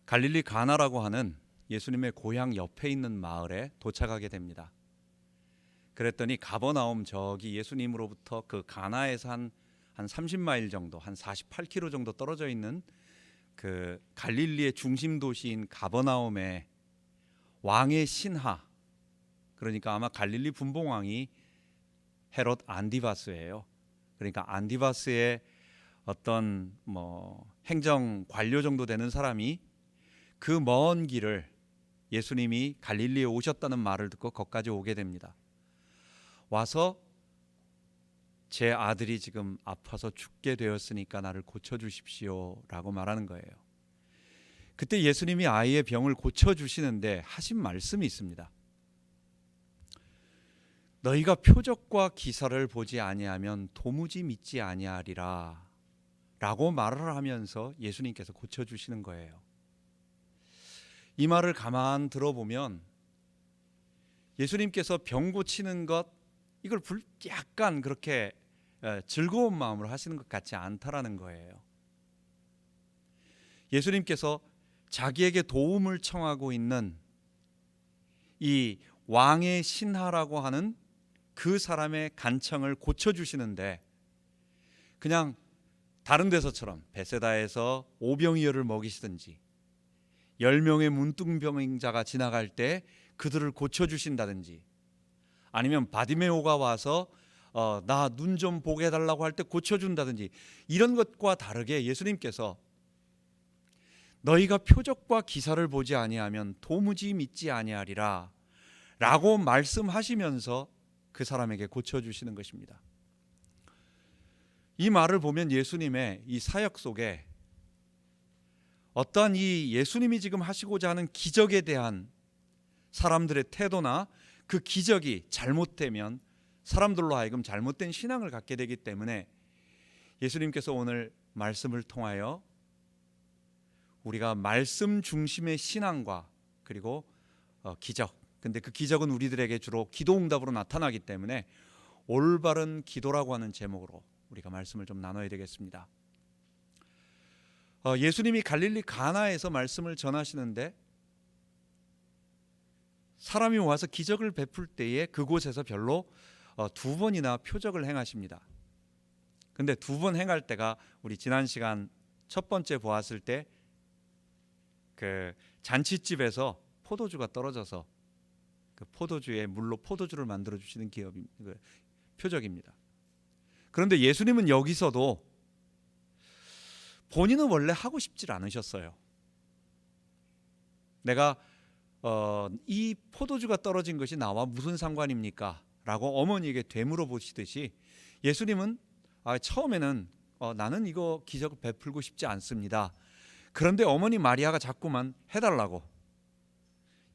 갈릴리 가나라고 하는 예수님의 고향 옆에 있는 마을에 도착하게 됩니다. 그랬더니 가버나움, 저기 예수님으로부터 그 가나에서 한 30마일 정도, 한 48km 정도 떨어져 있는 그 갈릴리의 중심 도시인 가버나움에 왕의 신하, 그러니까 아마 갈릴리 분봉왕이 헤롯 안디바스예요. 그러니까 안디바스의 어떤 행정 관료 정도 되는 사람이 그 먼 길을 예수님이 갈릴리에 오셨다는 말을 듣고 거기까지 오게 됩니다. 와서 제 아들이 지금 아파서 죽게 되었으니까 나를 고쳐주십시오 라고 말하는 거예요. 그때 예수님이 아이의 병을 고쳐주시는데 하신 말씀이 있습니다. 너희가 표적과 기사를 보지 아니하면 도무지 믿지 아니하리라 라고 말을 하면서 예수님께서 고쳐주시는 거예요. 이 말을 가만 들어보면 예수님께서 병 고치는 것, 이걸 약간 그렇게 즐거운 마음으로 하시는 것 같지 않다라는 거예요. 예수님께서 자기에게 도움을 청하고 있는 이 왕의 신하라고 하는 그 사람의 간청을 고쳐주시는데, 그냥 다른 데서처럼 베세다에서 오병이어를 먹이시든지 10명의 문둥병자가 지나갈 때 그들을 고쳐주신다든지, 아니면 바디메오가 와서 나 눈 좀 보게 해달라고 할 때 고쳐준다든지, 이런 것과 다르게 예수님께서 너희가 표적과 기사를 보지 아니하면 도무지 믿지 아니하리라 라고 말씀하시면서 그 사람에게 고쳐주시는 것입니다. 이 말을 보면 예수님의 이 사역 속에 어떠한 이 예수님이 지금 하시고자 하는 기적에 대한 사람들의 태도나 그 기적이 잘못되면 사람들로 하여금 잘못된 신앙을 갖게 되기 때문에 예수님께서 오늘 말씀을 통하여 우리가 말씀 중심의 신앙과 그리고 기적, 근데 그 기적은 우리들에게 주로 기도 응답으로 나타나기 때문에 올바른 기도라고 하는 제목으로 우리가 말씀을 좀 나눠야 되겠습니다. 예수님이 갈릴리 가나에서 말씀을 전하시는데 사람이 와서 기적을 베풀 때에 그곳에서 별로 2번이나 표적을 행하십니다. 근데 2번 행할 때가 우리 지난 시간 첫 번째 보았을 때 그 잔치집에서 포도주가 떨어져서 그 포도주에 물로 포도주를 만들어 주시는 표적입니다. 그런데 예수님은 여기서도 본인은 원래 하고 싶질 않으셨어요. 내가 이 포도주가 떨어진 것이 나와 무슨 상관입니까? 라고 어머니에게 되물어 보시듯이 예수님은 처음에는 나는 이거 기적을 베풀고 싶지 않습니다. 그런데 어머니 마리아가 자꾸만 해달라고,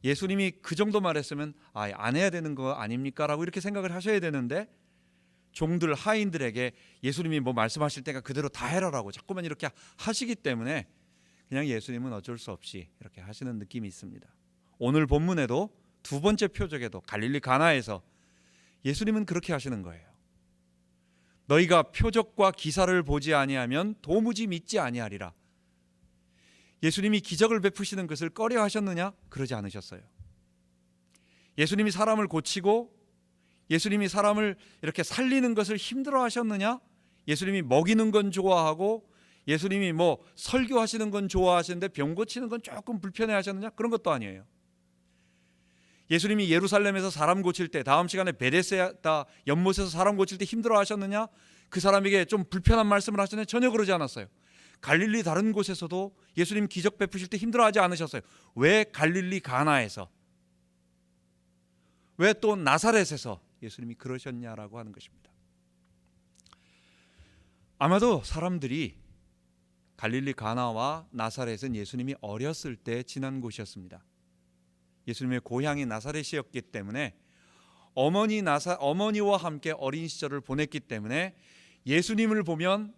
예수님이 그 정도 말했으면 안 해야 되는 거 아닙니까? 라고 이렇게 생각을 하셔야 되는데 종들, 하인들에게 예수님이 뭐 말씀하실 때가 그대로 다 해라라고 자꾸만 이렇게 하시기 때문에 그냥 예수님은 어쩔 수 없이 이렇게 하시는 느낌이 있습니다. 오늘 본문에도 2번째 표적에도 갈릴리 가나에서 예수님은 그렇게 하시는 거예요. 너희가 표적과 기사를 보지 아니하면 도무지 믿지 아니하리라. 예수님이 기적을 베푸시는 것을 꺼려 하셨느냐? 그러지 않으셨어요. 예수님이 사람을 고치고 예수님이 사람을 이렇게 살리는 것을 힘들어 하셨느냐? 예수님이 먹이는 건 좋아하고 예수님이 뭐 설교하시는 건 좋아하시는데 병 고치는 건 조금 불편해 하셨느냐? 그런 것도 아니에요. 예수님이 예루살렘에서 사람 고칠 때, 다음 시간에 베데스다 연못에서 사람 고칠 때 힘들어 하셨느냐? 그 사람에게 좀 불편한 말씀을 하셨느냐? 전혀 그러지 않았어요. 갈릴리 다른 곳에서도 예수님 기적 베푸실 때 힘들어하지 않으셨어요. 왜 갈릴리 가나에서, 왜 또 나사렛에서 예수님이 그러셨냐라고 하는 것입니다. 아마도 사람들이 갈릴리 가나와 나사렛은 예수님이 어렸을 때 지난 곳이었습니다. 예수님의 고향이 나사렛이었기 때문에 어머니와 함께 어린 시절을 보냈기 때문에 예수님을 보면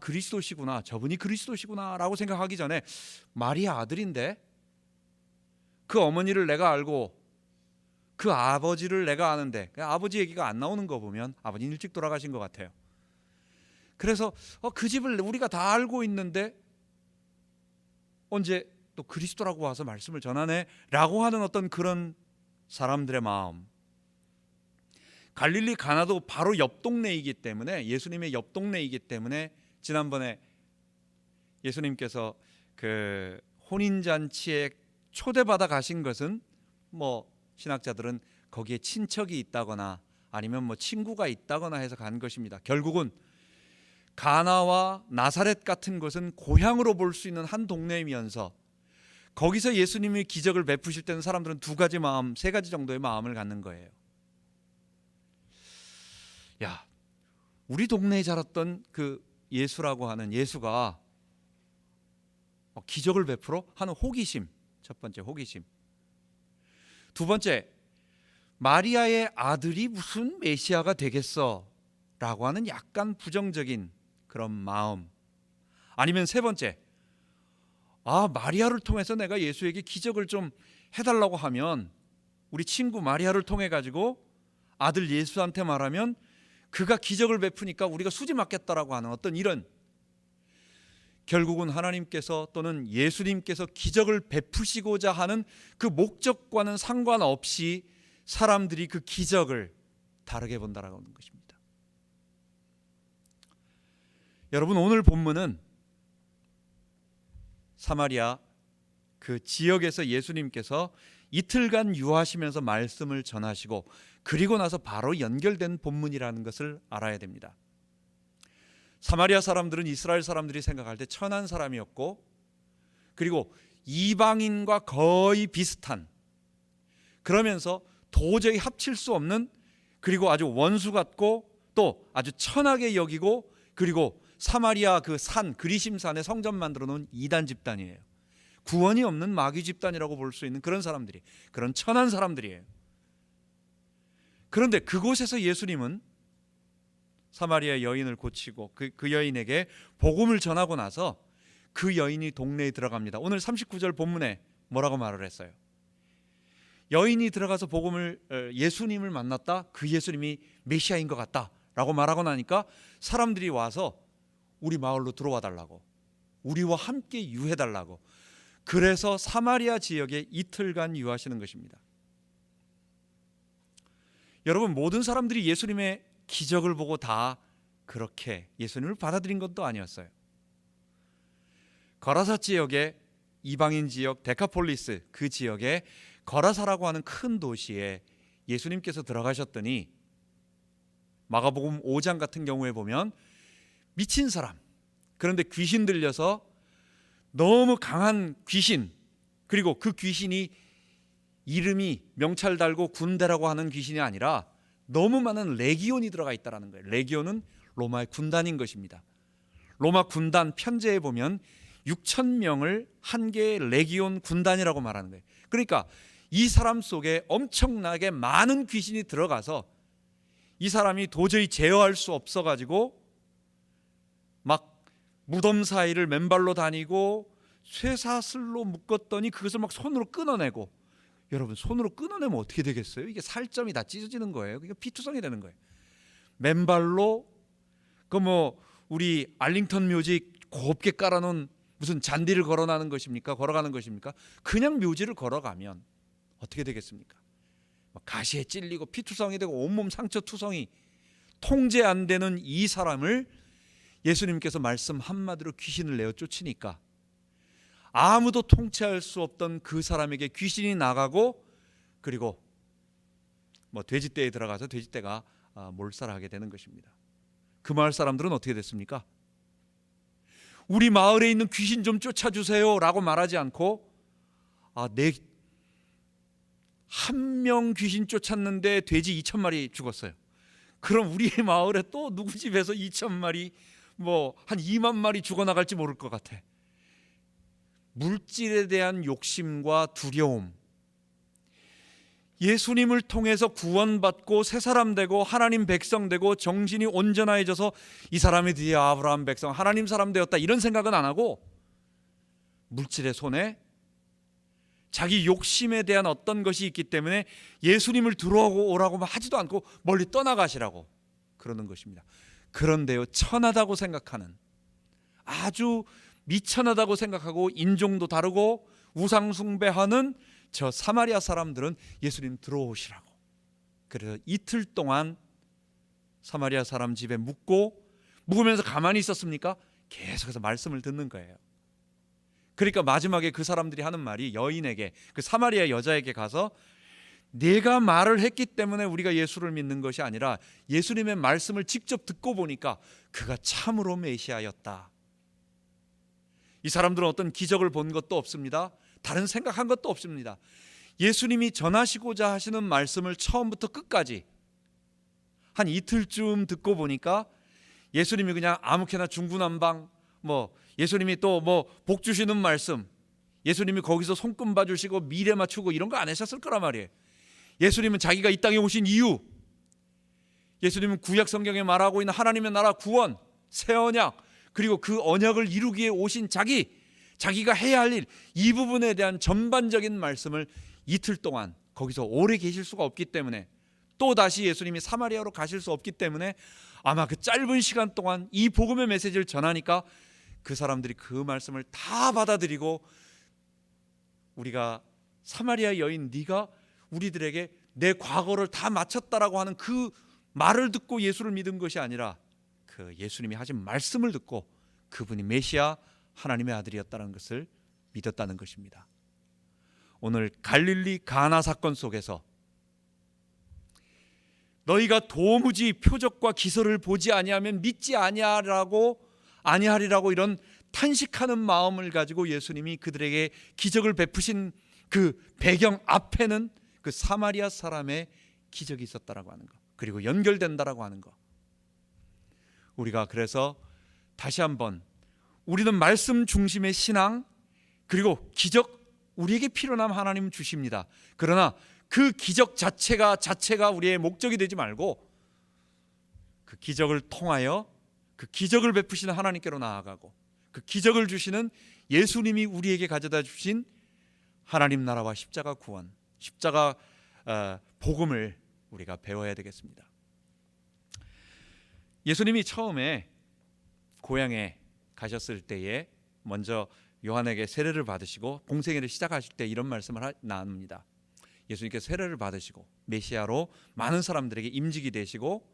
그리스도시구나, 저분이 그리스도시구나 라고 생각하기 전에 마리아 아들인데 그 어머니를 내가 알고 그 아버지를 내가 아는데 아버지 얘기가 안 나오는 거 보면 아버지는 일찍 돌아가신 것 같아요. 그래서 그 집을 우리가 다 알고 있는데 언제 또 그리스도라고 와서 말씀을 전하네 라고 하는 어떤 그런 사람들의 마음. 갈릴리 가나도 바로 옆 동네이기 때문에, 예수님의 옆 동네이기 때문에 지난번에 예수님께서 그 혼인잔치에 초대받아 가신 것은 뭐 신학자들은 거기에 친척이 있다거나 아니면 뭐 친구가 있다거나 해서 간 것입니다. 결국은 가나와 나사렛 같은 것은 고향으로 볼 수 있는 한 동네이면서 거기서 예수님이 기적을 베푸실 때는 사람들은 두 가지 마음, 세 가지 정도의 마음을 갖는 거예요. 야, 우리 동네에 자랐던 그 예수라고 하는 예수가 기적을 베풀어 하는 호기심. 첫 번째 호기심. 두 번째, 마리아의 아들이 무슨 메시아가 되겠어 라고 하는 약간 부정적인 그런 마음. 아니면 세 번째, 마리아를 통해서 내가 예수에게 기적을 좀 해달라고 하면 우리 친구 마리아를 통해 가지고 아들 예수한테 말하면 그가 기적을 베푸니까 우리가 수지 맞겠다라고 하는 어떤 이런, 결국은 하나님께서 또는 예수님께서 기적을 베푸시고자 하는 그 목적과는 상관없이 사람들이 그 기적을 다르게 본다라고 하는 것입니다. 여러분, 오늘 본문은 사마리아 그 지역에서 예수님께서 이틀간 유하시면서 말씀을 전하시고 그리고 나서 바로 연결된 본문이라는 것을 알아야 됩니다. 사마리아 사람들은 이스라엘 사람들이 생각할 때 천한 사람이었고, 그리고 이방인과 거의 비슷한, 그러면서 도저히 합칠 수 없는, 그리고 아주 원수 같고 또 아주 천하게 여기고, 그리고 사마리아 그 산 그리심산에 성전 만들어 놓은 이단 집단이에요. 구원이 없는 마귀 집단이라고 볼 수 있는 그런 사람들이, 그런 천한 사람들이에요. 그런데 그곳에서 예수님은 사마리아 여인을 고치고 그 여인에게 복음을 전하고 나서 그 여인이 동네에 들어갑니다. 오늘 39절 본문에 뭐라고 말을 했어요? 여인이 들어가서 예수님을 만났다. 그 예수님이 메시아인 것 같다 라고 말하고 나니까 사람들이 와서 우리 마을로 들어와 달라고, 우리와 함께 유해 달라고, 그래서 사마리아 지역에 이틀간 유하시는 것입니다. 여러분, 모든 사람들이 예수님의 기적을 보고 다 그렇게 예수님을 받아들인 것도 아니었어요. 거라사 지역의 이방인 지역 데카폴리스, 그 지역에 거라사라고 하는 큰 도시에 예수님께서 들어가셨더니 마가복음 5장 같은 경우에 보면 미친 사람, 그런데 귀신 들려서 너무 강한 귀신, 그리고 그 귀신이 이름이 명찰 달고 군대라고 하는 귀신이 아니라 너무 많은 레기온이 들어가 있다는 거예요. 레기온은 로마의 군단인 것입니다. 로마 군단 편제에 보면 6,000명을 한 개의 레기온 군단이라고 말하는 거예요. 그러니까 이 사람 속에 엄청나게 많은 귀신이 들어가서 이 사람이 도저히 제어할 수 없어가지고 막 무덤 사이를 맨발로 다니고 쇠사슬로 묶었더니 그것을 막 손으로 끊어내고, 여러분, 손으로 끊어내면 어떻게 되겠어요? 이게 살점이 다 찢어지는 거예요. 그러니까 피투성이 되는 거예요. 맨발로 우리 알링턴 묘지 곱게 깔아놓은 무슨 잔디를 걸어가는 것입니까? 그냥 묘지를 걸어가면 어떻게 되겠습니까? 가시에 찔리고 피투성이 되고 온몸 상처 투성이, 통제 안 되는 이 사람을 예수님께서 말씀 한마디로 귀신을 내어 쫓으니까 아무도 통치할 수 없던 그 사람에게 귀신이 나가고, 그리고 돼지떼에 들어가서 돼지떼가 몰살하게 되는 것입니다. 그 마을 사람들은 어떻게 됐습니까? 우리 마을에 있는 귀신 좀 쫓아주세요 라고 말하지 않고, 한 명 귀신 쫓았는데 돼지 2,000마리 죽었어요. 그럼 우리 마을에 또 누구 집에서 2,000마리, 한 2만 마리 죽어나갈지 모를 것 같아. 물질에 대한 욕심과 두려움, 예수님을 통해서 구원받고 새 사람 되고 하나님 백성 되고 정신이 온전해져서 이 사람이 드디어 아브라함 백성, 하나님 사람 되었다, 이런 생각은 안 하고 물질의 손에 자기 욕심에 대한 어떤 것이 있기 때문에 예수님을 들어오라고 하지도 않고 멀리 떠나가시라고 그러는 것입니다. 그런데요, 천하다고 생각하는, 아주 미천하다고 생각하고 인종도 다르고 우상 숭배하는 저 사마리아 사람들은 예수님 들어오시라고. 그래서 이틀 동안 사마리아 사람 집에 묵으면서 가만히 있었습니까? 계속해서 말씀을 듣는 거예요. 그러니까 마지막에 그 사람들이 하는 말이 여인에게, 그 사마리아 여자에게 가서 내가 말을 했기 때문에 우리가 예수를 믿는 것이 아니라 예수님의 말씀을 직접 듣고 보니까 그가 참으로 메시아였다. 이 사람들은 어떤 기적을 본 것도 없습니다. 다른 생각한 것도 없습니다. 예수님이 전하시고자 하시는 말씀을 처음부터 끝까지 한 이틀쯤 듣고 보니까 예수님이 그냥 아무렇게나 중구난방 예수님이 또 복 주시는 말씀, 예수님이 거기서 손금 봐주시고 미래 맞추고 이런 거 안 하셨을 거란 말이에요. 예수님은 자기가 이 땅에 오신 이유, 예수님은 구약 성경에 말하고 있는 하나님의 나라 구원, 새 언약, 그리고 그 언약을 이루기 위해 오신 자기가 해야 할 일, 이 부분에 대한 전반적인 말씀을 이틀 동안 거기서 오래 계실 수가 없기 때문에, 또 다시 예수님이 사마리아로 가실 수 없기 때문에 아마 그 짧은 시간 동안 이 복음의 메시지를 전하니까 그 사람들이 그 말씀을 다 받아들이고, 우리가 사마리아 여인 네가 우리들에게 내 과거를 다 마쳤다라고 하는 그 말을 듣고 예수를 믿은 것이 아니라 그 예수님이 하신 말씀을 듣고 그분이 메시아 하나님의 아들이었다는 것을 믿었다는 것입니다. 오늘 갈릴리 가나 사건 속에서 너희가 도무지 표적과 기설을 보지 아니하면 믿지 아니하리라고 이런 탄식하는 마음을 가지고 예수님이 그들에게 기적을 베푸신 그 배경 앞에는 그 사마리아 사람의 기적이 있었다라고 하는 것, 그리고 연결된다라고 하는 것. 우리가 그래서 다시 한번 우리는 말씀 중심의 신앙, 그리고 기적 우리에게 필요하면 하나님 주십니다. 그러나 그 기적 자체가 우리의 목적이 되지 말고 그 기적을 통하여 그 기적을 베푸시는 하나님께로 나아가고 그 기적을 주시는 예수님이 우리에게 가져다 주신 하나님 나라와 십자가 구원, 십자가 복음을 우리가 배워야 되겠습니다. 예수님이 처음에 고향에 가셨을 때에 먼저 요한에게 세례를 받으시고 공생애를 시작하실 때 이런 말씀을 나눕니다. 예수님께서 세례를 받으시고 메시아로 많은 사람들에게 임직이 되시고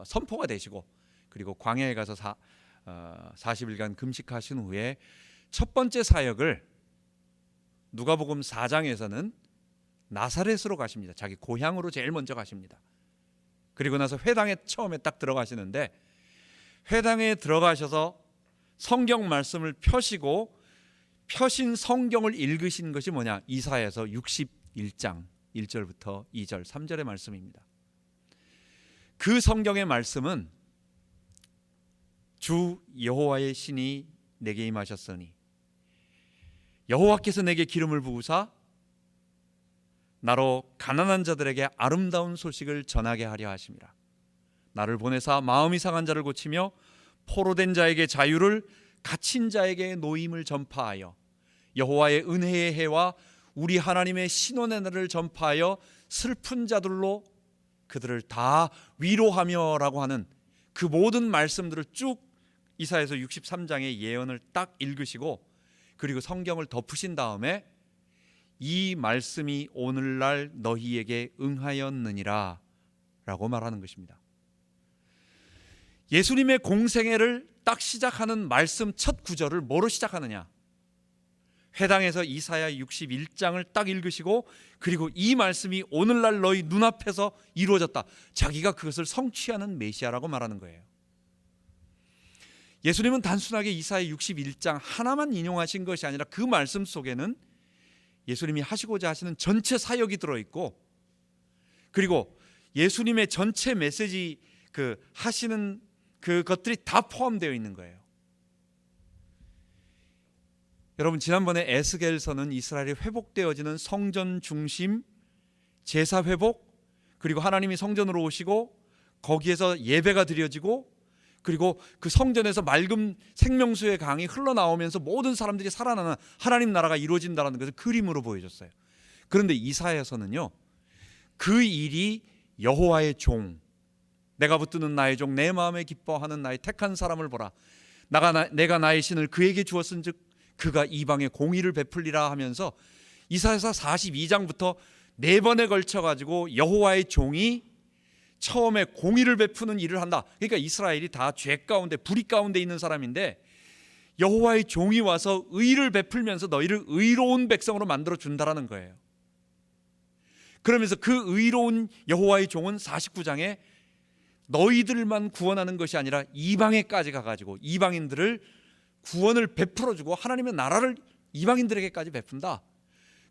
선포가 되시고, 그리고 광야에 가서 40일간 금식하신 후에 첫 번째 사역을 누가복음 4장에서는 나사렛으로 가십니다. 자기 고향으로 제일 먼저 가십니다. 그리고 나서 회당에 처음에 딱 들어가시는데, 회당에 들어가셔서 성경 말씀을 펴신 성경을 읽으신 것이 뭐냐? 이사야서 61장 1절부터 2절 3절의 말씀입니다. 그 성경의 말씀은 주 여호와의 신이 내게 임하셨으니 여호와께서 내게 기름을 부으사 나로 가난한 자들에게 아름다운 소식을 전하게 하려 하심이라. 나를 보내사 마음이 상한 자를 고치며 포로된 자에게 자유를, 갇힌 자에게 노임을 전파하여 여호와의 은혜의 해와 우리 하나님의 신원의 날을 전파하여 슬픈 자들로 그들을 다 위로하며라고 하는 그 모든 말씀들을 쭉 이사야서 63장의 예언을 딱 읽으시고, 그리고 성경을 덮으신 다음에 이 말씀이 오늘날 너희에게 응하였느니라 라고 말하는 것입니다. 예수님의 공생애를 딱 시작하는 말씀 첫 구절을 뭐로 시작하느냐? 회당에서 이사야 61장을 딱 읽으시고, 그리고 이 말씀이 오늘날 너희 눈앞에서 이루어졌다, 자기가 그것을 성취하는 메시아라고 말하는 거예요. 예수님은 단순하게 이사야 61장 하나만 인용하신 것이 아니라 그 말씀 속에는 예수님이 하시고자 하시는 전체 사역이 들어있고, 그리고 예수님의 전체 메시지 하시는 그것들이 다 포함되어 있는 거예요. 여러분, 지난번에 에스겔서는 이스라엘이 회복되어지는 성전 중심 제사 회복, 그리고 하나님이 성전으로 오시고 거기에서 예배가 드려지고, 그리고 그 성전에서 맑은 생명수의 강이 흘러나오면서 모든 사람들이 살아나는 하나님 나라가 이루어진다는 것을 그림으로 보여줬어요. 그런데 이사야서는요, 그 일이 여호와의 종, 내가 붙드는 나의 종, 내 마음에 기뻐하는 나의 택한 사람을 보라, 내가 나의 신을 그에게 주었은즉 그가 이방에 공의를 베풀리라 하면서 이사야서 42장부터 4번에 걸쳐 가지고 여호와의 종이 처음에 공의를 베푸는 일을 한다. 그러니까 이스라엘이 다 죄 가운데 불의 가운데 있는 사람인데 여호와의 종이 와서 의를 베풀면서 너희를 의로운 백성으로 만들어 준다라는 거예요. 그러면서 그 의로운 여호와의 종은 49장에 너희들만 구원하는 것이 아니라 이방에까지 가가지고 이방인들을 구원을 베풀어주고 하나님의 나라를 이방인들에게까지 베푼다.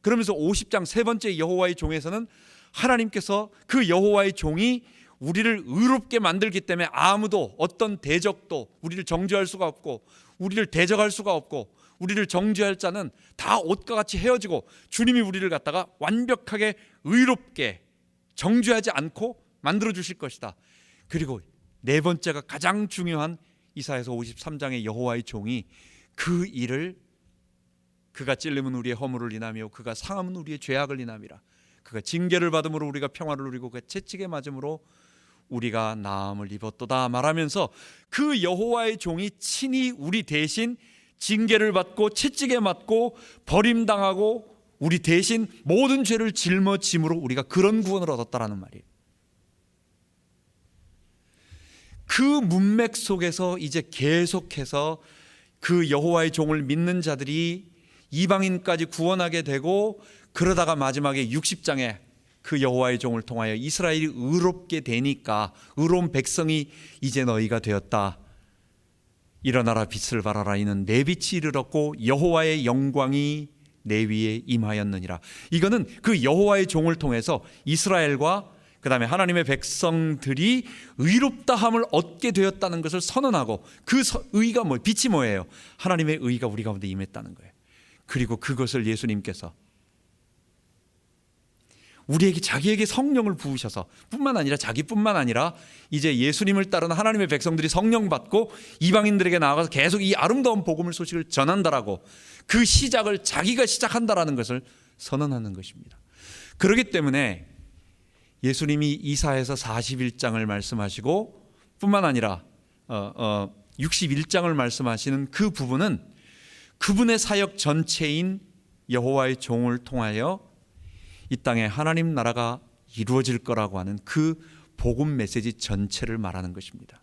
그러면서 50장 세 번째 여호와의 종에서는 하나님께서 그 여호와의 종이 우리를 의롭게 만들기 때문에 아무도 어떤 대적도 우리를 정죄할 수가 없고 우리를 대적할 수가 없고 우리를 정죄할 자는 다 옷과 같이 헤어지고 주님이 우리를 갖다가 완벽하게 의롭게 정죄하지 않고 만들어 주실 것이다. 그리고 네 번째가 가장 중요한 이사야서 53장의 여호와의 종이 그 일을 그가 찔림은 우리의 허물을 인하며 그가 상함은 우리의 죄악을 인함이라. 그가 징계를 받음으로 우리가 평화를 누리고 그가 채찍에 맞음으로 우리가 나음을 입었도다 말하면서 그 여호와의 종이 친히 우리 대신 징계를 받고 채찍에 맞고 버림당하고 우리 대신 모든 죄를 짊어짐으로 우리가 그런 구원을 얻었다라는 말이에요. 그 문맥 속에서 이제 계속해서 그 여호와의 종을 믿는 자들이 이방인까지 구원하게 되고 그러다가 마지막에 60장에 그 여호와의 종을 통하여 이스라엘이 의롭게 되니까 의로운 백성이 이제 너희가 되었다. 일어나라 빛을 발하라. 이는 내 빛이 이르렀고 여호와의 영광이 내 위에 임하였느니라. 이거는 그 여호와의 종을 통해서 이스라엘과 그 다음에 하나님의 백성들이 의롭다함을 얻게 되었다는 것을 선언하고 그 의가 빛이 뭐예요? 하나님의 의가 우리 가운데 임했다는 거예요. 그리고 그것을 예수님께서 우리에게 자기에게 성령을 부으셔서 뿐만 아니라 자기뿐만 아니라 이제 예수님을 따르는 하나님의 백성들이 성령 받고 이방인들에게 나아가서 계속 이 아름다운 복음을 소식을 전한다라고 그 시작을 자기가 시작한다라는 것을 선언하는 것입니다. 그렇기 때문에 예수님이 이사야서 41장을 말씀하시고 뿐만 아니라 61장을 말씀하시는 그 부분은 그분의 사역 전체인 여호와의 종을 통하여 이 땅에 하나님 나라가 이루어질 거라고 하는 그 복음 메시지 전체를 말하는 것입니다.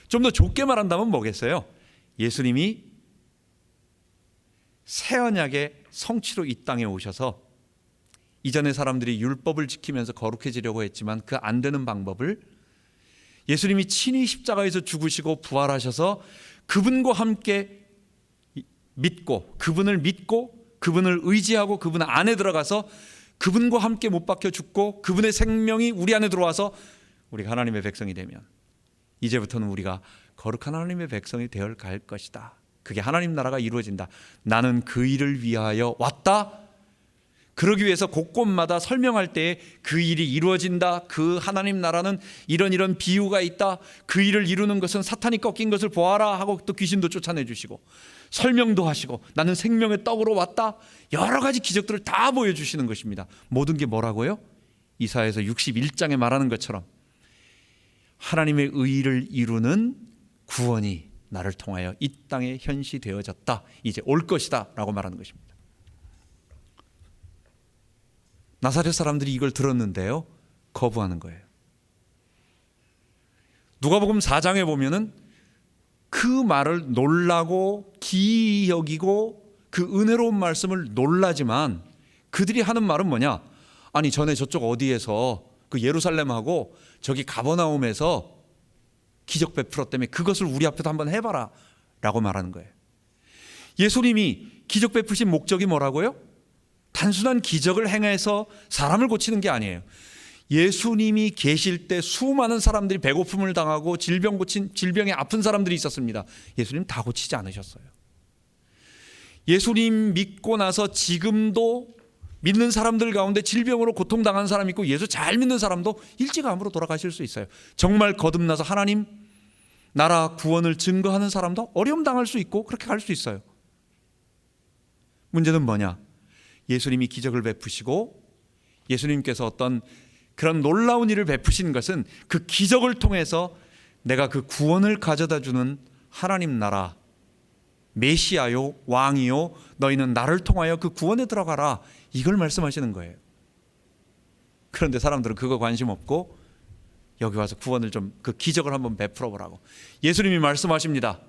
좀 더 좁게 말한다면 뭐겠어요? 예수님이 새 언약의 성취로 이 땅에 오셔서 이전의 사람들이 율법을 지키면서 거룩해지려고 했지만 그 안 되는 방법을 예수님이 친히 십자가에서 죽으시고 부활하셔서 그분과 함께 믿고 그분을 의지하고 그분 안에 들어가서 그분과 함께 못 박혀 죽고 그분의 생명이 우리 안에 들어와서 우리가 하나님의 백성이 되면 이제부터는 우리가 거룩한 하나님의 백성이 되어 갈 것이다. 그게 하나님 나라가 이루어진다. 나는 그 일을 위하여 왔다. 그러기 위해서 곳곳마다 설명할 때 그 일이 이루어진다. 그 하나님 나라는 이런 비유가 있다. 그 일을 이루는 것은 사탄이 꺾인 것을 보아라 하고 또 귀신도 쫓아내주시고 설명도 하시고 나는 생명의 떡으로 왔다. 여러 가지 기적들을 다 보여주시는 것입니다. 모든 게 뭐라고요? 이사야서 61장에 말하는 것처럼 하나님의 의를 이루는 구원이 나를 통하여 이 땅에 현시되어졌다. 이제 올 것이다 라고 말하는 것입니다. 나사렛 사람들이 이걸 들었는데요, 거부하는 거예요. 누가복음 4장에 보면은 그 말을 놀라고 기이 여기고 그 은혜로운 말씀을 놀라지만 그들이 하는 말은 뭐냐? 아니 전에 저쪽 어디에서 그 예루살렘하고 저기 가버나움에서 기적 베풀었다며 그것을 우리 앞에도 한번 해봐라 라고 말하는 거예요. 예수님이 기적 베푸신 목적이 뭐라고요? 단순한 기적을 행해서 사람을 고치는 게 아니에요. 예수님이 계실 때 수많은 사람들이 배고픔을 당하고 질병에 아픈 사람들이 있었습니다. 예수님 다 고치지 않으셨어요. 예수님 믿고 나서 지금도 믿는 사람들 가운데 질병으로 고통당한 사람이 있고 예수 잘 믿는 사람도 일찌감으로 돌아가실 수 있어요. 정말 거듭나서 하나님 나라 구원을 증거하는 사람도 어려움 당할 수 있고 그렇게 갈 수 있어요. 문제는 뭐냐? 예수님이 기적을 베푸시고 예수님께서 어떤 그런 놀라운 일을 베푸신 것은 그 기적을 통해서 내가 그 구원을 가져다 주는 하나님 나라, 메시아요 왕이요 너희는 나를 통하여 그 구원에 들어가라, 이걸 말씀하시는 거예요. 그런데 사람들은 그거 관심 없고 여기 와서 구원을 좀, 그 기적을 한번 베풀어 보라고 예수님이 말씀하십니다.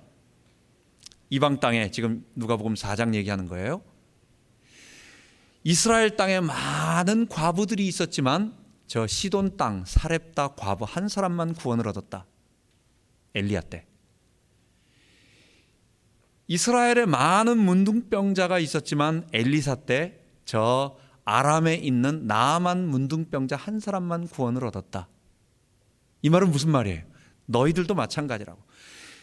이방 땅에, 지금 누가복음 4장 얘기하는 거예요. 이스라엘 땅에 많은 과부들이 있었지만 저 시돈 땅 사렙다 과부 한 사람만 구원을 얻었다. 엘리야 때. 이스라엘에 많은 문둥병자가 있었지만 엘리사 때 저 아람에 있는 나아만 문둥병자 한 사람만 구원을 얻었다. 이 말은 무슨 말이에요? 너희들도 마찬가지라고.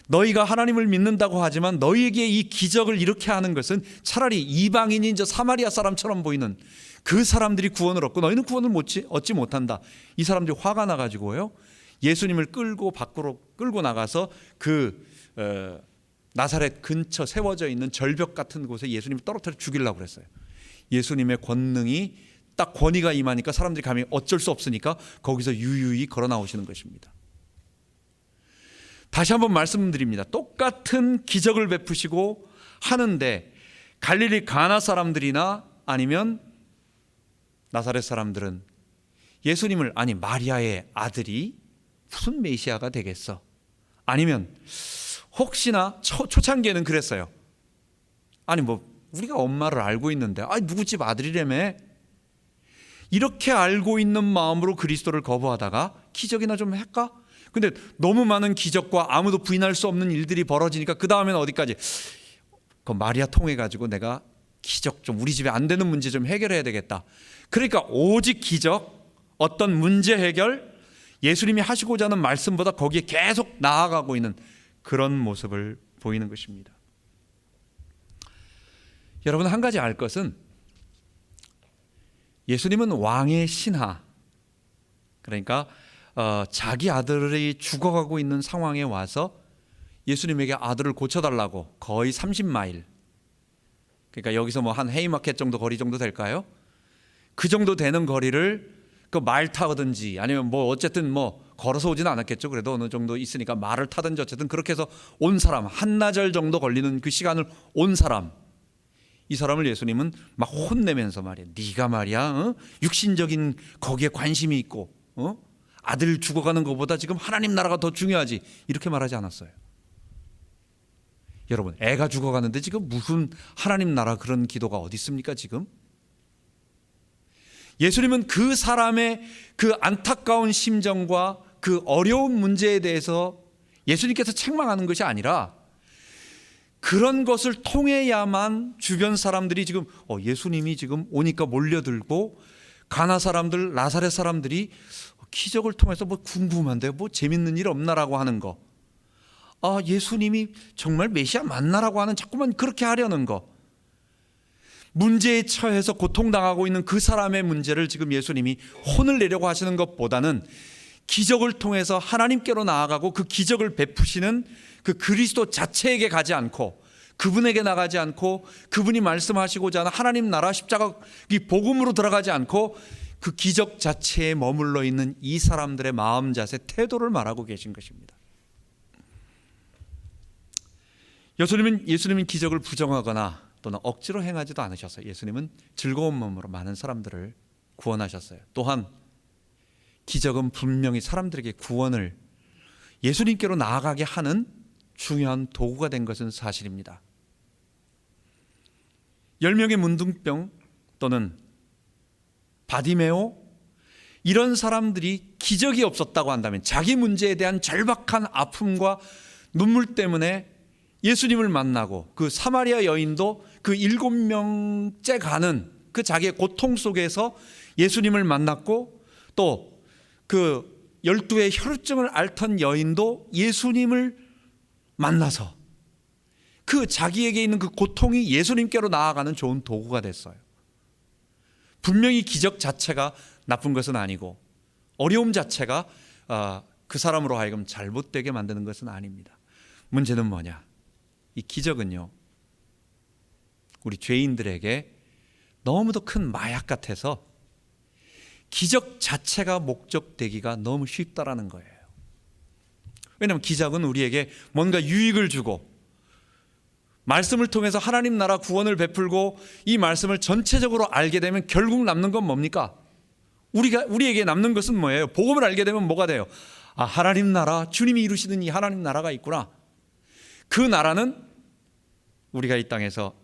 너희가 하나님을 믿는다고 하지만 너희에게 이 기적을 이렇게 하는 것은 차라리 이방인인 저 사마리아 사람처럼 보이는 그 사람들이 구원을 얻고 너희는 구원을 얻지 못한다. 이 사람들이 화가 나가지고요, 예수님을 끌고 밖으로 끌고 나가서 그 나사렛 근처 세워져 있는 절벽 같은 곳에 예수님을 떨어뜨려 죽이려고 그랬어요. 예수님의 권능이 딱 권위가 임하니까 사람들이 감히 어쩔 수 없으니까 거기서 유유히 걸어 나오시는 것입니다. 다시 한번 말씀드립니다. 똑같은 기적을 베푸시고 하는데 갈릴리 가나 사람들이나 아니면 나사렛 사람들은 예수님을, 아니 마리아의 아들이 무슨 메시아가 되겠어? 아니면 혹시나 초창기에는 그랬어요. 아니 뭐 우리가 엄마를 알고 있는데 누구 집 아들이라며, 이렇게 알고 있는 마음으로 그리스도를 거부하다가 기적이나 좀 할까? 근데 너무 많은 기적과 아무도 부인할 수 없는 일들이 벌어지니까 그 다음에는 어디까지? 그 마리아 통해 가지고 내가 기적 좀, 우리 집에 안 되는 문제 좀 해결해야 되겠다. 그러니까 오직 기적, 어떤 문제 해결, 예수님이 하시고자 하는 말씀보다 거기에 계속 나아가고 있는 그런 모습을 보이는 것입니다. 여러분, 한 가지 알 것은 예수님은 왕의 신하, 그러니까 자기 아들이 죽어가고 있는 상황에 와서 예수님에게 아들을 고쳐달라고 거의 30마일, 그러니까 여기서 뭐 한 헤이마켓 정도 거리 정도 될까요? 그 정도 되는 거리를 그 말 타든지 아니면 뭐 어쨌든 뭐 걸어서 오지는 않았겠죠. 그래도 어느 정도 있으니까 말을 타든지 어쨌든 그렇게 해서 온 사람, 한나절 정도 걸리는 그 시간을 온 사람, 이 사람을 예수님은 막 혼내면서 말이야, 네가 말이야 육신적인 거기에 관심이 있고 아들 죽어가는 것보다 지금 하나님 나라가 더 중요하지, 이렇게 말하지 않았어요. 여러분, 애가 죽어가는데 지금 무슨 하나님 나라 그런 기도가 어디 있습니까 지금? 예수님은 그 사람의 그 안타까운 심정과 그 어려운 문제에 대해서 예수님께서 책망하는 것이 아니라 그런 것을 통해야만 주변 사람들이 지금 예수님이 지금 오니까 몰려들고 가나 사람들, 나사렛 사람들이 기적을 통해서 뭐 궁금한데 뭐 재밌는 일 없나라고 하는 거, 예수님이 정말 메시아 맞나라고 하는 자꾸만 그렇게 하려는 거, 문제에 처해서 고통당하고 있는 그 사람의 문제를 지금 예수님이 혼을 내려고 하시는 것보다는 기적을 통해서 하나님께로 나아가고 그 기적을 베푸시는 그 그리스도 자체에게 가지 않고, 그분에게 나가지 않고, 그분이 말씀하시고자 하는 하나님 나라 십자가 이 복음으로 들어가지 않고 그 기적 자체에 머물러 있는 이 사람들의 마음 자세, 태도를 말하고 계신 것입니다. 예수님은 기적을 부정하거나 또는 억지로 행하지도 않으셨어요. 예수님은 즐거운 마음으로 많은 사람들을 구원하셨어요. 또한 기적은 분명히 사람들에게 구원을, 예수님께로 나아가게 하는 중요한 도구가 된 것은 사실입니다. 10명의 문둥병 또는 바디메오, 이런 사람들이 기적이 없었다고 한다면, 자기 문제에 대한 절박한 아픔과 눈물 때문에 예수님을 만나고, 그 사마리아 여인도 그 7명째 가는 그 자기의 고통 속에서 예수님을 만났고, 또 그 12의 혈루증을 앓던 여인도 예수님을 만나서 그 자기에게 있는 그 고통이 예수님께로 나아가는 좋은 도구가 됐어요. 분명히 기적 자체가 나쁜 것은 아니고 어려움 자체가 그 사람으로 하여금 잘못되게 만드는 것은 아닙니다. 문제는 뭐냐? 이 기적은요, 우리 죄인들에게 너무도 큰 마약 같아서 기적 자체가 목적되기가 너무 쉽다라는 거예요. 왜냐하면 기적은 우리에게 뭔가 유익을 주고 말씀을 통해서 하나님 나라 구원을 베풀고 이 말씀을 전체적으로 알게 되면 결국 남는 건 뭡니까? 우리에게 남는 것은 뭐예요? 복음을 알게 되면 뭐가 돼요? 아, 하나님 나라, 주님이 이루시는 이 하나님 나라가 있구나. 그 나라는 우리가 이 땅에서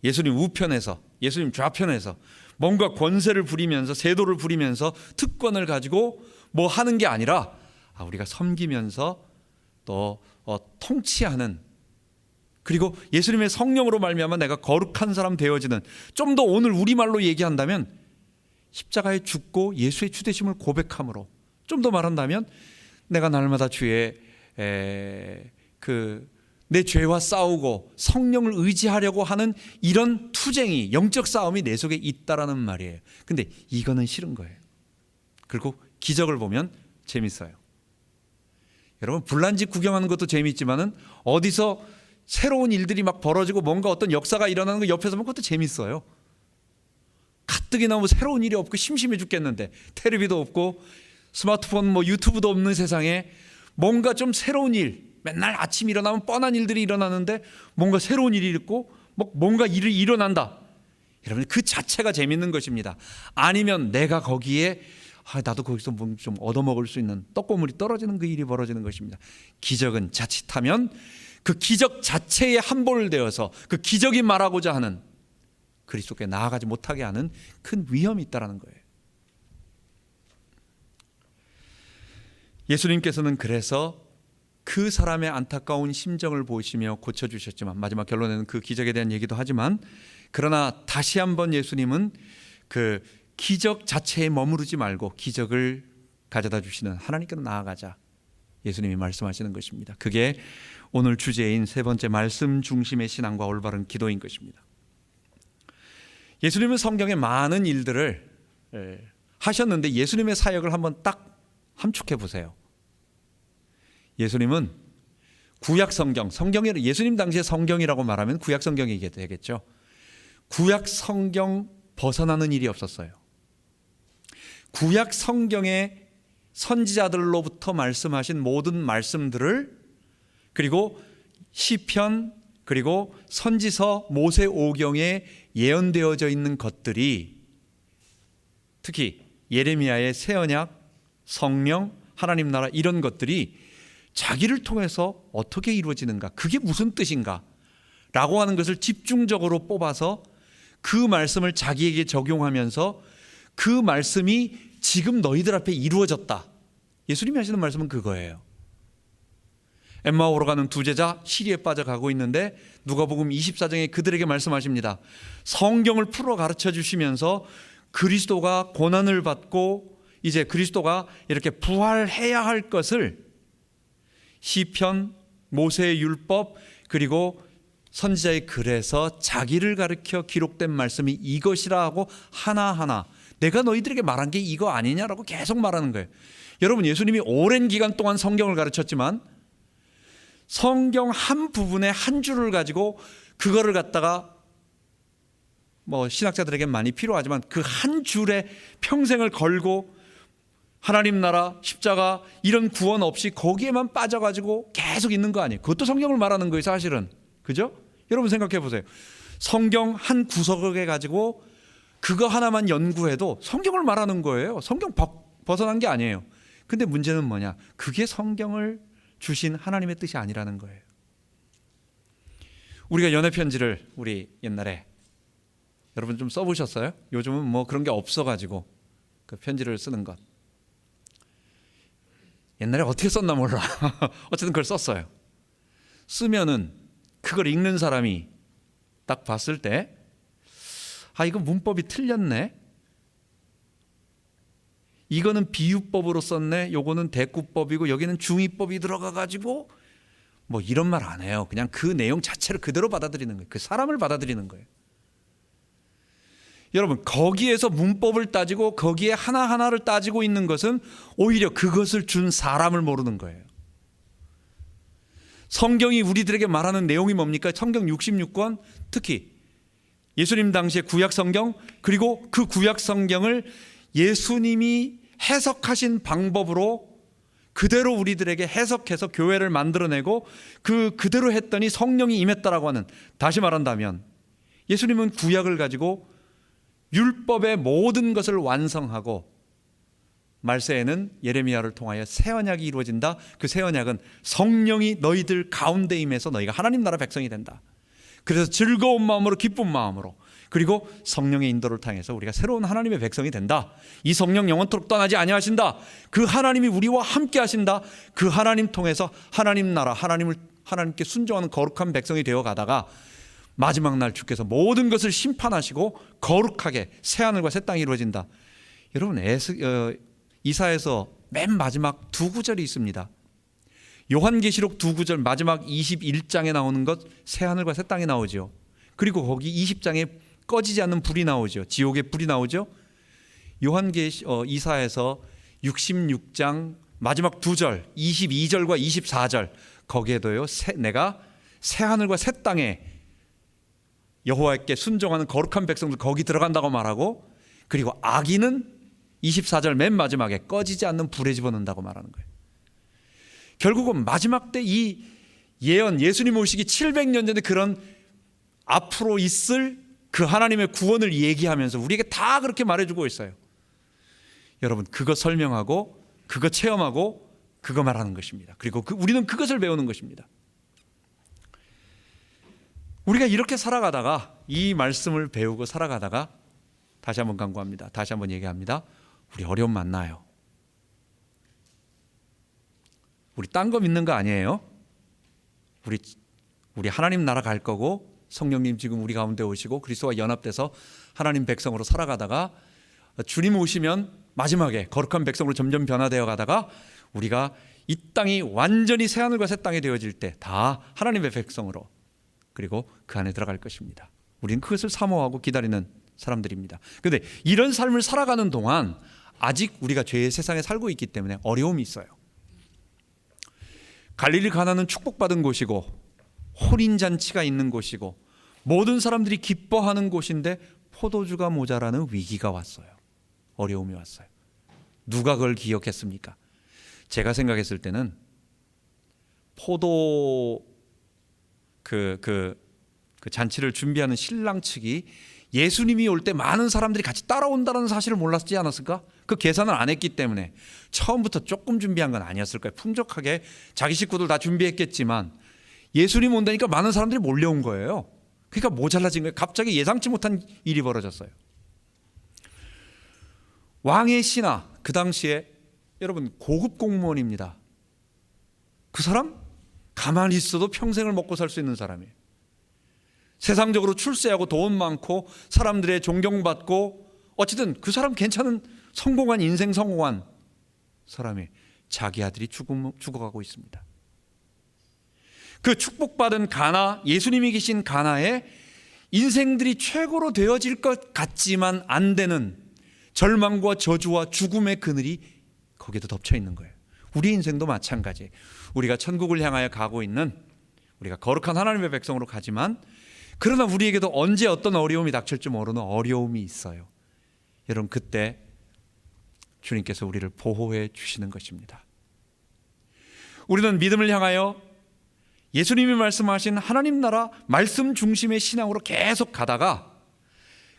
예수님 우편에서, 예수님 좌편에서 뭔가 권세를 부리면서, 세도를 부리면서 특권을 가지고 뭐 하는 게 아니라 우리가 섬기면서 또 통치하는, 그리고 예수님의 성령으로 말미암아 내가 거룩한 사람 되어지는, 좀 더 오늘 우리말로 얘기한다면 십자가에 죽고 예수의 주되심을 고백함으로, 좀 더 말한다면 내가 날마다 주의 내 죄와 싸우고 성령을 의지하려고 하는 이런 투쟁이, 영적 싸움이 내 속에 있다라는 말이에요. 근데 이거는 싫은 거예요. 그리고 기적을 보면 재밌어요. 여러분, 불난집 구경하는 것도 재밌지만은 어디서 새로운 일들이 막 벌어지고 뭔가 어떤 역사가 일어나는 거 옆에서 보면 그것도 재밌어요. 가뜩이나 뭐 새로운 일이 없고 심심해 죽겠는데, 텔레비도 없고 스마트폰 뭐 유튜브도 없는 세상에 뭔가 좀 새로운 일, 맨날 아침 일어나면 뻔한 일들이 일어나는데 뭔가 새로운 일이 있고 뭔가 일이 일어난다. 여러분, 그 자체가 재밌는 것입니다. 아니면 내가 거기에 나도 거기서 뭐 좀 얻어먹을 수 있는 떡고물이 떨어지는 그 일이 벌어지는 것입니다. 기적은 자칫하면 그 기적 자체에 함몰되어서 그 기적이 말하고자 하는 그리스도께 나아가지 못하게 하는 큰 위험이 있다는 거예요. 예수님께서는 그래서 그 사람의 안타까운 심정을 보시며 고쳐주셨지만, 마지막 결론에는 그 기적에 대한 얘기도 하지만, 그러나 다시 한번 예수님은 그 기적 자체에 머무르지 말고 기적을 가져다 주시는 하나님께로 나아가자, 예수님이 말씀하시는 것입니다. 그게 오늘 주제인 세 번째 말씀 중심의 신앙과 올바른 기도인 것입니다. 예수님은 성경에 많은 일들을 하셨는데 예수님의 사역을 한번 딱 함축해 보세요. 예수님은 구약 성경, 예수님 당시의 성경이라고 말하면 구약 성경이 되겠죠. 구약 성경 벗어나는 일이 없었어요. 구약 성경의 선지자들로부터 말씀하신 모든 말씀들을, 그리고 시편, 그리고 선지서, 모세오경에 예언되어져 있는 것들이, 특히 예레미야의 새 언약, 성령, 하나님 나라, 이런 것들이 자기를 통해서 어떻게 이루어지는가, 그게 무슨 뜻인가 라고 하는 것을 집중적으로 뽑아서 그 말씀을 자기에게 적용하면서 그 말씀이 지금 너희들 앞에 이루어졌다. 예수님이 하시는 말씀은 그거예요. 엠마오로 가는 두 제자 시리에 빠져가고 있는데 누가복음 24장에 그들에게 말씀하십니다. 성경을 풀어 가르쳐 주시면서 그리스도가 고난을 받고 이제 그리스도가 이렇게 부활해야 할 것을 시편, 모세의 율법, 그리고 선지자의 글에서 자기를 가르쳐 기록된 말씀이 이것이라 하고 하나하나 내가 너희들에게 말한 게 이거 아니냐라고 계속 말하는 거예요. 여러분, 예수님이 오랜 기간 동안 성경을 가르쳤지만 성경 한 부분의 한 줄을 가지고 그거를 갖다가 뭐 신학자들에겐 많이 필요하지만 그 한 줄에 평생을 걸고 하나님 나라, 십자가 이런 구원 없이 거기에만 빠져가지고 계속 있는 거 아니에요. 그것도 성경을 말하는 거예요, 사실은. 그죠? 여러분 생각해 보세요. 성경 한 구석에 가지고 그거 하나만 연구해도 성경을 말하는 거예요. 성경 벗어난 게 아니에요. 근데 문제는 뭐냐? 그게 성경을 주신 하나님의 뜻이 아니라는 거예요. 우리가 연애 편지를 우리 옛날에 여러분 좀 써보셨어요? 요즘은 뭐 그런 게 없어가지고 그 편지를 쓰는 것. 옛날에 어떻게 썼나 몰라. 어쨌든 그걸 썼어요. 쓰면은 그걸 읽는 사람이 딱 봤을 때 이거 문법이 틀렸네. 이거는 비유법으로 썼네. 요거는 대꾸법이고 여기는 중의법이 들어가가지고 뭐 이런 말 안 해요. 그냥 그 내용 자체를 그대로 받아들이는 거예요. 그 사람을 받아들이는 거예요. 여러분, 거기에서 문법을 따지고 거기에 하나하나를 따지고 있는 것은 오히려 그것을 준 사람을 모르는 거예요. 성경이 우리들에게 말하는 내용이 뭡니까? 성경 66권, 특히 예수님 당시의 구약 성경, 그리고 그 구약 성경을 예수님이 해석하신 방법으로 그대로 우리들에게 해석해서 교회를 만들어내고 그대로 했더니 성령이 임했다라고 하는, 다시 말한다면 예수님은 구약을 가지고 율법의 모든 것을 완성하고 말세에는 예레미야를 통하여 새 언약이 이루어진다. 그 새 언약은 성령이 너희들 가운데 임해서 너희가 하나님 나라 백성이 된다. 그래서 즐거운 마음으로 기쁜 마음으로, 그리고 성령의 인도를 통해서 우리가 새로운 하나님의 백성이 된다. 이 성령 영원토록 떠나지 아니하신다. 그 하나님이 우리와 함께 하신다. 그 하나님 통해서 하나님 나라, 하나님께 순종하는 거룩한 백성이 되어 가다가 마지막 날 주께서 모든 것을 심판하시고 거룩하게 새 하늘과 새 땅이 이루어진다. 여러분, 이사야서 맨 마지막 두 구절이 있습니다. 요한계시록 두 구절 마지막 21장에 나오는 것, 새 하늘과 새 땅이 나오죠. 그리고 거기 20장에 꺼지지 않는 불이 나오죠. 지옥의 불이 나오죠. 이사야서 66장 마지막 두 절 22절과 24절 거기에도요, 내가 새 하늘과 새 땅에 여호와께 순종하는 거룩한 백성들 거기 들어간다고 말하고, 그리고 악인은 24절 맨 마지막에 꺼지지 않는 불에 집어넣는다고 말하는 거예요. 결국은 마지막 때 이 예언, 예수님 오시기 700년 전에 그런 앞으로 있을 그 하나님의 구원을 얘기하면서 우리에게 다 그렇게 말해주고 있어요. 여러분, 그거 설명하고 그거 체험하고 그거 말하는 것입니다. 그리고 우리는 그것을 배우는 것입니다. 우리가 이렇게 살아가다가, 이 말씀을 배우고 살아가다가, 다시 한번 강구합니다. 다시 한번 얘기합니다. 우리 어려움 만나요. 우리 딴 거 믿는 거 아니에요. 우리 하나님 나라 갈 거고, 성령님 지금 우리 가운데 오시고 그리스도와 연합돼서 하나님 백성으로 살아가다가 주님 오시면 마지막에 거룩한 백성으로 점점 변화되어 가다가 우리가 이 땅이 완전히 새 하늘과 새 땅이 되어질 때 다 하나님의 백성으로, 그리고 그 안에 들어갈 것입니다. 우리는 그것을 사모하고 기다리는 사람들입니다. 그런데 이런 삶을 살아가는 동안 아직 우리가 죄의 세상에 살고 있기 때문에 어려움이 있어요. 갈릴리 가나는 축복받은 곳이고 혼인잔치가 있는 곳이고 모든 사람들이 기뻐하는 곳인데 포도주가 모자라는 위기가 왔어요. 어려움이 왔어요. 누가 그걸 기억했습니까? 제가 생각했을 때는 포도 그 잔치를 준비하는 신랑 측이 예수님이 올 때 많은 사람들이 같이 따라온다는 사실을 몰랐지 않았을까? 그 계산을 안 했기 때문에 처음부터 조금 준비한 건 아니었을 거예요. 풍족하게 자기 식구들 다 준비했겠지만 예수님 온다니까 많은 사람들이 몰려온 거예요. 그러니까 모자라진 거예요. 갑자기 예상치 못한 일이 벌어졌어요. 왕의 신하, 그 당시에 여러분 고급 공무원입니다. 그 사람 가만히 있어도 평생을 먹고 살 수 있는 사람이에요. 세상적으로 출세하고 돈 많고 사람들의 존경받고 어쨌든 그 사람 괜찮은 성공한 인생 성공한 사람이 자기 아들이 죽어가고 있습니다. 그 축복받은 가나, 예수님이 계신 가나에 인생들이 최고로 되어질 것 같지만 안 되는 절망과 저주와 죽음의 그늘이 거기에도 덮쳐 있는 거예요. 우리 인생도 마찬가지예요. 우리가 천국을 향하여 가고 있는, 우리가 거룩한 하나님의 백성으로 가지만 그러나 우리에게도 언제 어떤 어려움이 닥칠지 모르는 어려움이 있어요. 여러분, 그때 주님께서 우리를 보호해 주시는 것입니다. 우리는 믿음을 향하여 예수님이 말씀하신 하나님 나라 말씀 중심의 신앙으로 계속 가다가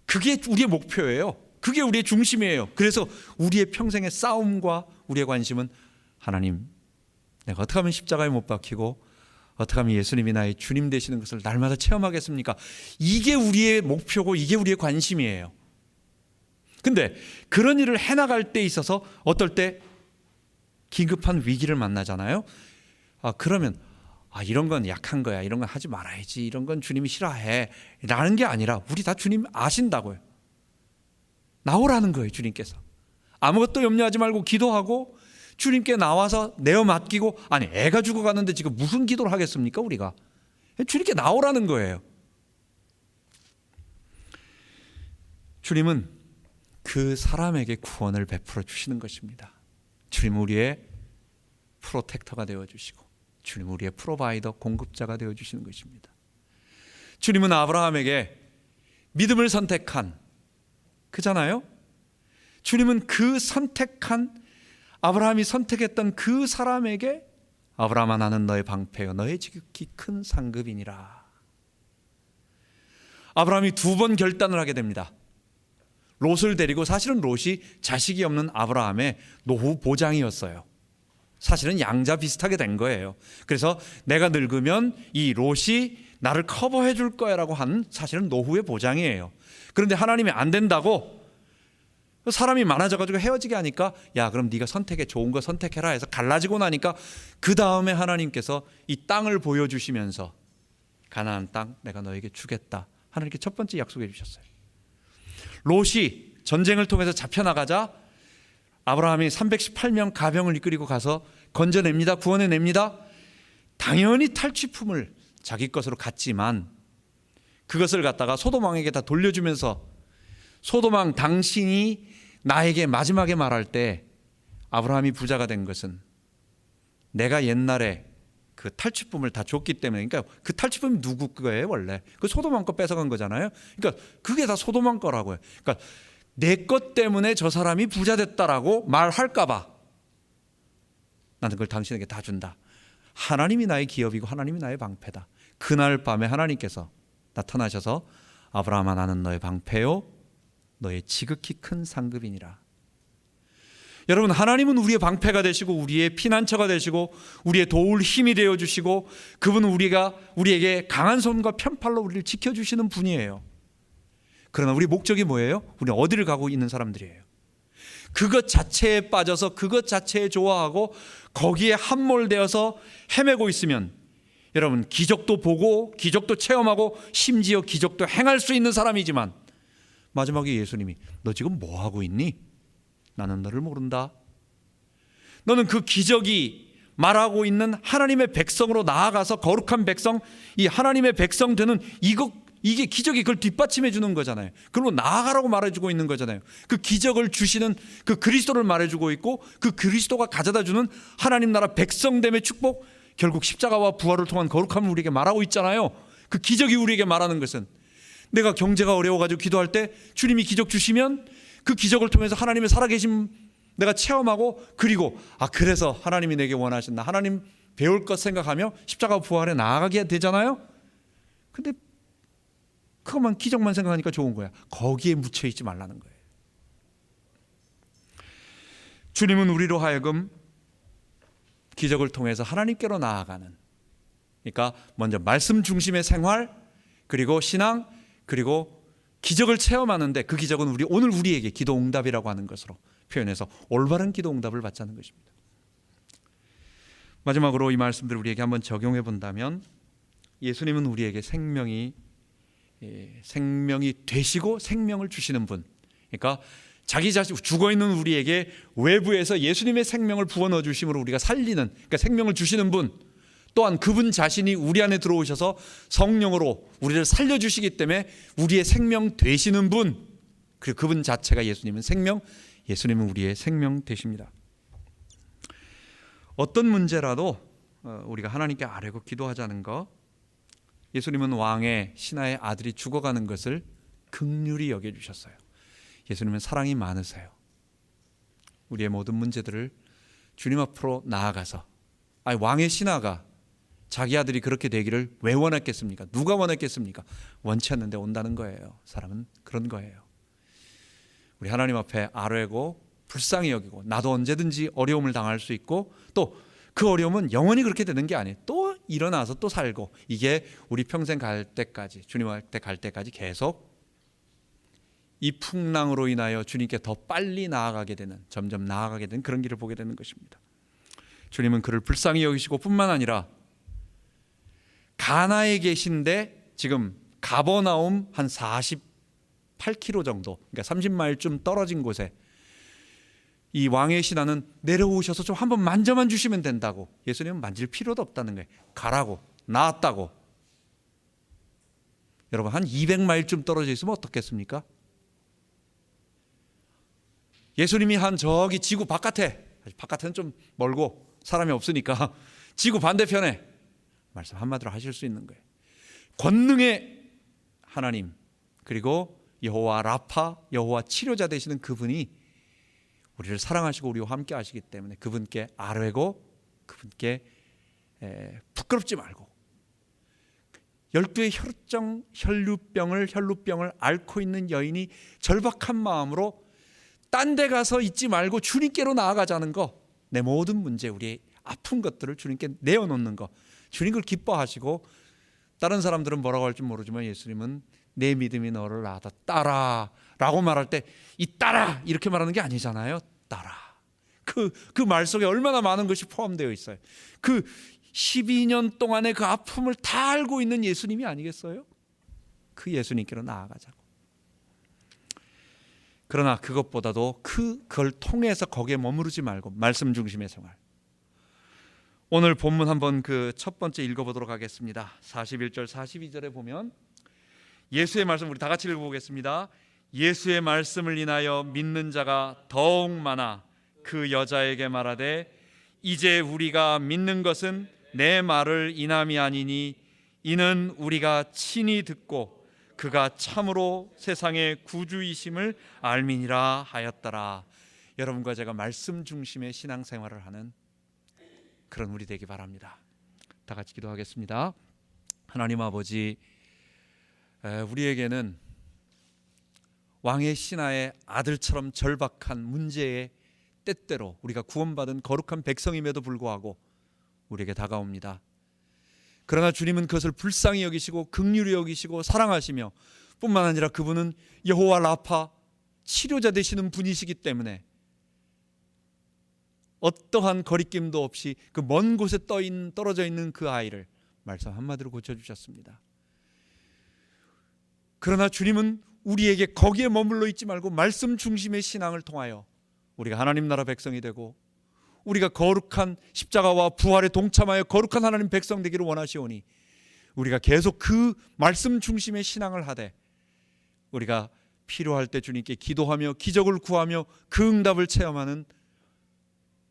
그게 우리의 목표예요. 그게 우리의 중심이에요. 그래서 우리의 평생의 싸움과 우리의 관심은 하나님, 내가 어떻게 하면 십자가에 못 박히고 어떻게 하면 예수님이 나의 주님 되시는 것을 날마다 체험하겠습니까? 이게 우리의 목표고 이게 우리의 관심이에요. 근데 그런 일을 해나갈 때 있어서 어떨 때 긴급한 위기를 만나잖아요. 그러면 이런 건 약한 거야, 이런 건 하지 말아야지, 이런 건 주님이 싫어해 라는 게 아니라 우리 다 주님 아신다고요. 나오라는 거예요. 주님께서 아무것도 염려하지 말고 기도하고 주님께 나와서 내어 맡기고, 아니 애가 죽어가는데 지금 무슨 기도를 하겠습니까? 우리가 주님께 나오라는 거예요. 주님은 그 사람에게 구원을 베풀어 주시는 것입니다. 주님은 우리의 프로텍터가 되어주시고 주님은 우리의 프로바이더, 공급자가 되어주시는 것입니다. 주님은 아브라함에게 믿음을 선택한 그잖아요. 주님은 그 선택한 아브라함이 선택했던 그 사람에게 아브라함아 나는 너의 방패요 너의 지극히 큰 상급이니라. 아브라함이 두 번 결단을 하게 됩니다. 롯을 데리고, 사실은 롯이 자식이 없는 아브라함의 노후 보장이었어요. 사실은 양자 비슷하게 된 거예요. 그래서 내가 늙으면 이 롯이 나를 커버해 줄 거야 라고 한, 사실은 노후의 보장이에요. 그런데 하나님이 안 된다고, 사람이 많아져가지고 헤어지게 하니까 야 그럼 네가 선택해, 좋은 거 선택해라 해서 갈라지고 나니까 그 다음에 하나님께서 이 땅을 보여주시면서 가나안 땅 내가 너에게 주겠다, 하나님께 첫 번째 약속해 주셨어요. 롯이 전쟁을 통해서 잡혀나가자 아브라함이 318명 가병을 이끌고 가서 건져냅니다. 구원해냅니다. 당연히 탈취품을 자기 것으로 갖지만 그것을 갖다가 소돔 왕에게 다 돌려주면서, 소돔 왕 당신이 나에게 마지막에 말할 때 아브라함이 부자가 된 것은 내가 옛날에 그 탈취품을 다 줬기 때문에, 그러니까 그 탈취품이 누구 거예요 원래? 그 소돔 왕 거 뺏어간 거잖아요. 그러니까 그게 다 소돔 왕 거라고요. 그러니까 내 것 때문에 저 사람이 부자 됐다라고 말할까 봐 나는 그걸 당신에게 다 준다. 하나님이 나의 기업이고 하나님이 나의 방패다. 그날 밤에 하나님께서 나타나셔서 아브라함아 나는 너의 방패요 너의 지극히 큰 상급이니라. 여러분, 하나님은 우리의 방패가 되시고 우리의 피난처가 되시고 우리의 도울 힘이 되어주시고 그분은 우리에게 강한 손과 편팔로 우리를 지켜주시는 분이에요. 그러나 우리 목적이 뭐예요? 우리는 어디를 가고 있는 사람들이에요. 그것 자체에 빠져서 그것 자체에 좋아하고 거기에 함몰되어서 헤매고 있으면 여러분, 기적도 보고 기적도 체험하고 심지어 기적도 행할 수 있는 사람이지만 마지막에 예수님이 너 지금 뭐 하고 있니? 나는 너를 모른다. 너는 그 기적이 말하고 있는 하나님의 백성으로 나아가서 거룩한 백성, 이 하나님의 백성 되는 이게 기적이 그걸 뒷받침해 주는 거잖아요. 그걸로 나아가라고 말해주고 있는 거잖아요. 그 기적을 주시는 그 그리스도를 말해주고 있고 그 그리스도가 가져다 주는 하나님 나라 백성됨의 축복, 결국 십자가와 부활을 통한 거룩함을 우리에게 말하고 있잖아요. 그 기적이 우리에게 말하는 것은 내가 경제가 어려워가지고 기도할 때 주님이 기적 주시면 그 기적을 통해서 하나님의 살아계심 내가 체험하고, 그리고 그래서 하나님이 내게 원하신다, 하나님 배울 것 생각하며 십자가 부활에 나아가게 되잖아요. 근데 그것만, 기적만 생각하니까 좋은 거야. 거기에 묻혀있지 말라는 거예요. 주님은 우리로 하여금 기적을 통해서 하나님께로 나아가는, 그러니까 먼저 말씀 중심의 생활, 그리고 신앙, 그리고 기적을 체험하는데 그 기적은 오늘 우리에게 기도 응답이라고 하는 것으로 표현해서 올바른 기도 응답을 받자는 것입니다. 마지막으로 이 말씀들을 우리에게 한번 적용해 본다면, 예수님은 우리에게 생명이 되시고 생명을 주시는 분, 그러니까 자기 자신 죽어있는 우리에게 외부에서 예수님의 생명을 부어넣어 주심으로 우리가 살리는, 그러니까 생명을 주시는 분, 또한 그분 자신이 우리 안에 들어오셔서 성령으로 우리를 살려주시기 때문에 우리의 생명 되시는 분, 그리고 그분 자체가 예수님은 생명, 예수님은 우리의 생명 되십니다. 어떤 문제라도 우리가 하나님께 아뢰고 기도하자는 것, 예수님은 왕의 신하의 아들이 죽어가는 것을 긍휼히 여겨주셨어요. 예수님은 사랑이 많으세요. 우리의 모든 문제들을 주님 앞으로 나아가서, 왕의 신하가 자기 아들이 그렇게 되기를 왜 원했겠습니까? 누가 원했겠습니까? 원치 않는데 온다는 거예요. 사람은 그런 거예요. 우리 하나님 앞에 아뢰고 불쌍히 여기고, 나도 언제든지 어려움을 당할 수 있고, 또 그 어려움은 영원히 그렇게 되는 게 아니에요. 또 일어나서 또 살고, 이게 우리 평생 갈 때까지, 주님 갈 때까지 계속 이 풍랑으로 인하여 주님께 더 빨리 나아가게 되는, 점점 나아가게 되는 그런 길을 보게 되는 것입니다. 주님은 그를 불쌍히 여기시고 뿐만 아니라 가나에 계신데 지금 가버나움 한 48km 정도, 그러니까 30마일쯤 떨어진 곳에 이 왕의 신하는 내려오셔서 좀 한번 만져만 주시면 된다고, 예수님은 만질 필요도 없다는 거예요. 가라고, 나았다고. 여러분, 한 200마일쯤 떨어져 있으면 어떻겠습니까? 예수님이 한 저기 지구 바깥에는 좀 멀고 사람이 없으니까 지구 반대편에 말씀 한마디로 하실 수 있는 거예요. 권능의 하나님, 그리고 여호와 라파, 여호와 치료자 되시는 그분이 우리를 사랑하시고 우리와 함께 하시기 때문에 그분께 아뢰고 그분께 부끄럽지 말고 12의 혈루병을 앓고 있는 여인이 절박한 마음으로 딴 데 가서 있지 말고 주님께로 나아가자는 거, 내 모든 문제, 우리의 아픈 것들을 주님께 내어놓는 거, 주님 그걸 기뻐하시고, 다른 사람들은 뭐라고 할지 모르지만 예수님은 내 믿음이 너를 낳았다 라고 말할 때 이 따라 이렇게 말하는 게 아니잖아요. 따라, 그 말 속에 얼마나 많은 것이 포함되어 있어요. 그 12년 동안의 그 아픔을 다 알고 있는 예수님이 아니겠어요? 그 예수님께로 나아가자고. 그러나 그것보다도 그걸 통해서 거기에 머무르지 말고 말씀 중심의 생활. 오늘 본문 한번 그 첫 번째 읽어보도록 하겠습니다. 41절 42절에 보면 예수의 말씀, 우리 다 같이 읽어보겠습니다. 예수의 말씀을 인하여 믿는 자가 더욱 많아 그 여자에게 말하되 이제 우리가 믿는 것은 내 말을 인함이 아니니 이는 우리가 친히 듣고 그가 참으로 세상의 구주이심을 알미니라 하였더라. 여러분과 제가 말씀 중심의 신앙생활을 하는 그런 우리 되기 바랍니다. 다 같이 기도하겠습니다. 하나님 아버지, 우리에게는 왕의 신하의 아들처럼 절박한 문제의 때때로 우리가 구원받은 거룩한 백성임에도 불구하고 우리에게 다가옵니다. 그러나 주님은 그것을 불쌍히 여기시고 긍휼히 여기시고 사랑하시며, 뿐만 아니라 그분은 여호와 라파, 치료자 되시는 분이시기 때문에 어떠한 거리낌도 없이 그 먼 곳에 떨어져 있는 그 아이를 말씀 한마디로 고쳐주셨습니다. 그러나 주님은 우리에게 거기에 머물러 있지 말고 말씀 중심의 신앙을 통하여 우리가 하나님 나라 백성이 되고 우리가 거룩한 십자가와 부활에 동참하여 거룩한 하나님 백성 되기를 원하시오니 우리가 계속 그 말씀 중심의 신앙을 하되 우리가 필요할 때 주님께 기도하며 기적을 구하며 그 응답을 체험하는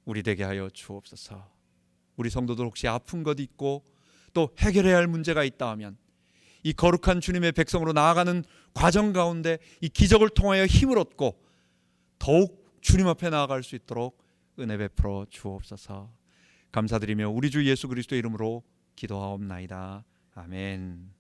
우리 되게 하여 주옵소서. 우리 성도들 혹시 아픈 것 있고 또 해결해야 할 문제가 있다 하면 이 거룩한 주님의 백성으로 나아가는 과정 가운데 이 기적을 통하여 힘을 얻고 더욱 주님 앞에 나아갈 수 있도록 은혜 베풀어 주옵소서. 감사드리며 우리 주 예수 그리스도의 이름으로 기도하옵나이다. 아멘.